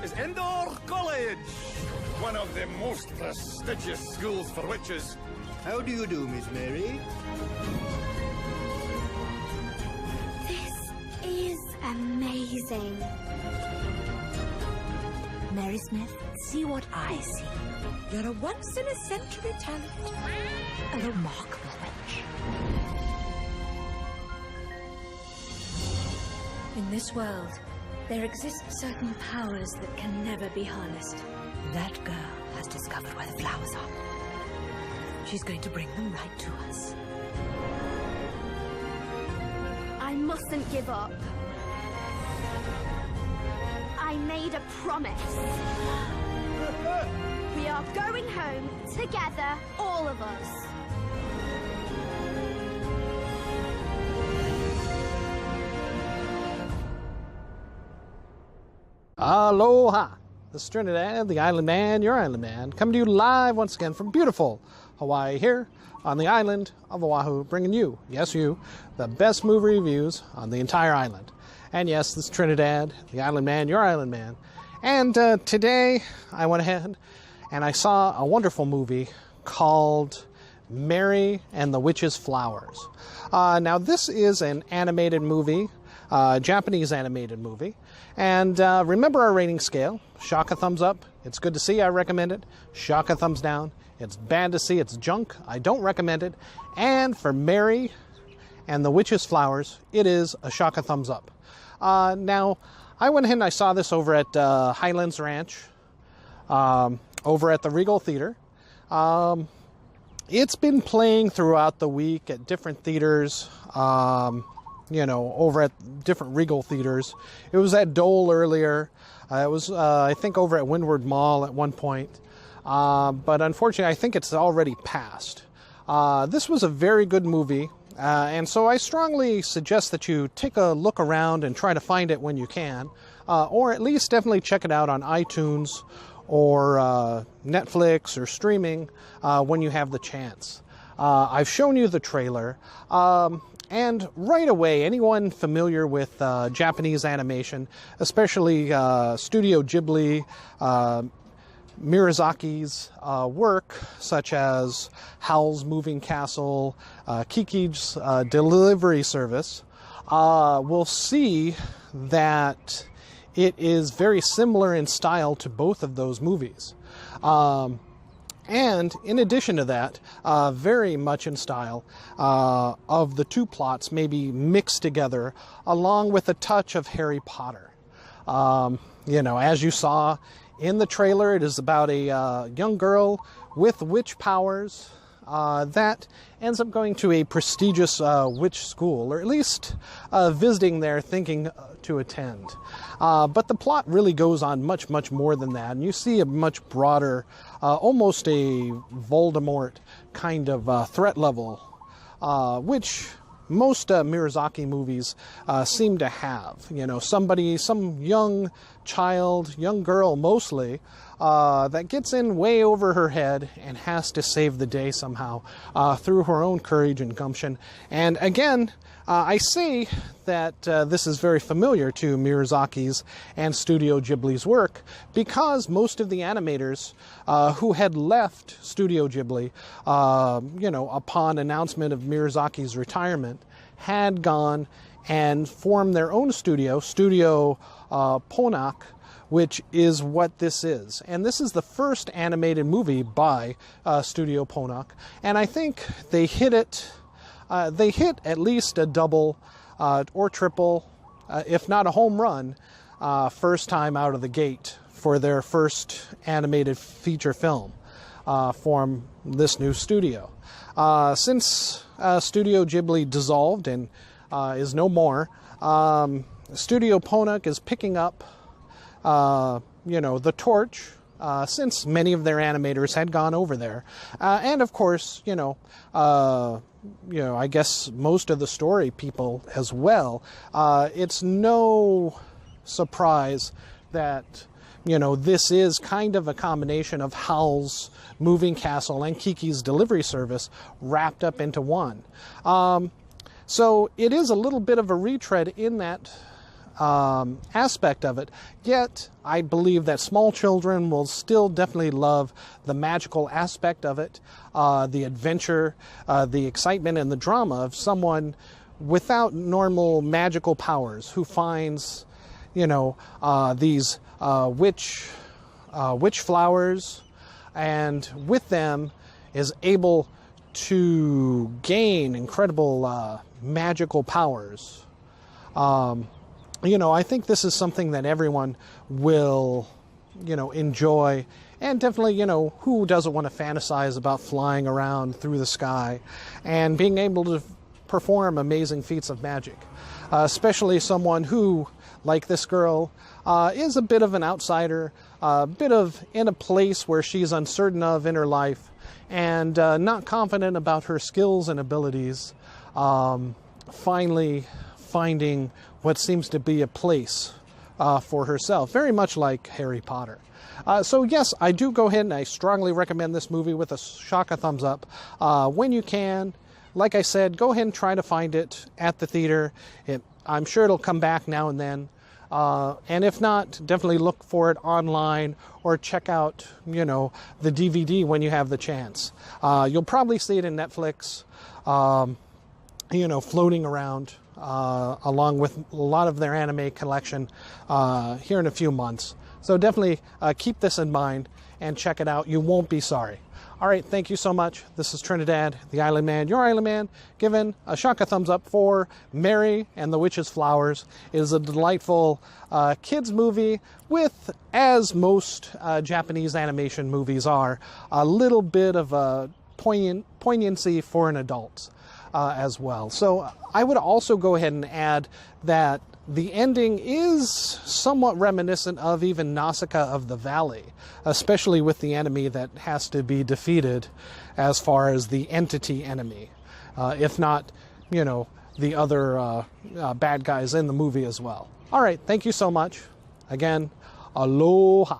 is Indoor College, one of the most prestigious schools for witches. How do you do, Miss Mary? This is amazing. Mary Smith, see what I see. You're a once-in-a-century talent. A remarkable witch. In this world, there exist certain powers that can never be harnessed. That girl has discovered where the flowers are. She's going to bring them right to us. I mustn't give up. I made a promise. We are going home together, all of us. Aloha! This is Trinidad, the Island Man, your Island Man, coming to you live once again from beautiful Hawaii here on the island of Oahu, bringing you, yes you, the best movie reviews on the entire island. And yes, this is Trinidad, the Island Man, your Island Man. And today I went ahead and I saw a wonderful movie called Mary and the Witch's Flowers. Now this is an animated movie, Japanese animated movie. And remember our rating scale. Shock a thumbs up. It's good to see. I recommend it. Shock a thumbs down. It's bad to see. It's junk. I don't recommend it. And for Mary and the Witch's Flowers, it is a shock a thumbs up. Now, I went ahead and I saw this over at Highlands Ranch, over at the Regal Theater. It's been playing throughout the week at different theaters. You know, over at different Regal theaters. It was at Dole earlier. It was, I think, over at Windward Mall at one point. But unfortunately, I think it's already passed. This was a very good movie. And so I strongly suggest that you take a look around and try to find it when you can. Or at least definitely check it out on iTunes or Netflix or streaming when you have the chance. I've shown you the trailer. And right away, anyone familiar with Japanese animation, especially Studio Ghibli, Mirazaki's work, such as Howl's Moving Castle, Kiki's Delivery Service, will see that it is very similar in style to both of those movies. And in addition to that, very much in style of the two plots, maybe mixed together, along with a touch of Harry Potter. You know, as you saw in the trailer, it is about a young girl with witch powers that ends up going to a prestigious witch school, or at least visiting there thinking to attend. But the plot really goes on much, much more than that, and you see a much broader, almost a Voldemort kind of threat level, which most Miyazaki movies seem to have. You know, some young child, young girl mostly, that gets in way over her head and has to save the day somehow through her own courage and gumption. And again, I say that this is very familiar to Mirazaki's and Studio Ghibli's work because most of the animators who had left Studio Ghibli, you know, upon announcement of Mirazaki's retirement, had gone and formed their own studio, Studio Ponak, which is what this is. And this is the first animated movie by Studio Ponak. And I think they hit it. They hit at least a double or triple, if not a home run, first time out of the gate for their first animated feature film from this new studio. Since Studio Ghibli dissolved and is no more, Studio Ponak is picking up, you know, the torch. Since many of their animators had gone over there, and of course, you know, I guess most of the story people as well. It's no surprise that, you know, this is kind of a combination of Howl's Moving Castle and Kiki's Delivery Service wrapped up into one. So it is a little bit of a retread in that aspect of it. Yet, I believe that small children will still definitely love the magical aspect of it, the adventure, the excitement, and the drama of someone without normal magical powers who finds, these witch flowers, and with them is able to gain incredible magical powers. I think this is something that everyone will, enjoy. And definitely, who doesn't want to fantasize about flying around through the sky and being able to perform amazing feats of magic? Especially someone who, like this girl, is a bit of an outsider, a bit of in a place where she's uncertain of in her life and not confident about her skills and abilities, finally finding what seems to be a place for herself, very much like Harry Potter. So yes, I do go ahead and I strongly recommend this movie with a shaka thumbs up. When you can, like I said, go ahead and try to find it at the theater. I'm sure it'll come back now and then. And if not, definitely look for it online or check out, the DVD when you have the chance. You'll probably see it in Netflix, floating around along with a lot of their anime collection here in a few months. So definitely keep this in mind and check it out. You won't be sorry. All right, thank you so much. This is Trinidad the Island Man, your Island Man, giving a shaka thumbs up for Mary and the Witch's Flowers. It is a delightful kids movie with, as most Japanese animation movies are, a little bit of a poignancy for an adult as well. So I would also go ahead and add that the ending is somewhat reminiscent of even Nausicaa of the Valley, especially with the enemy that has to be defeated as far as the entity enemy, if not, the other bad guys in the movie as well. All right, thank you so much. Again, aloha.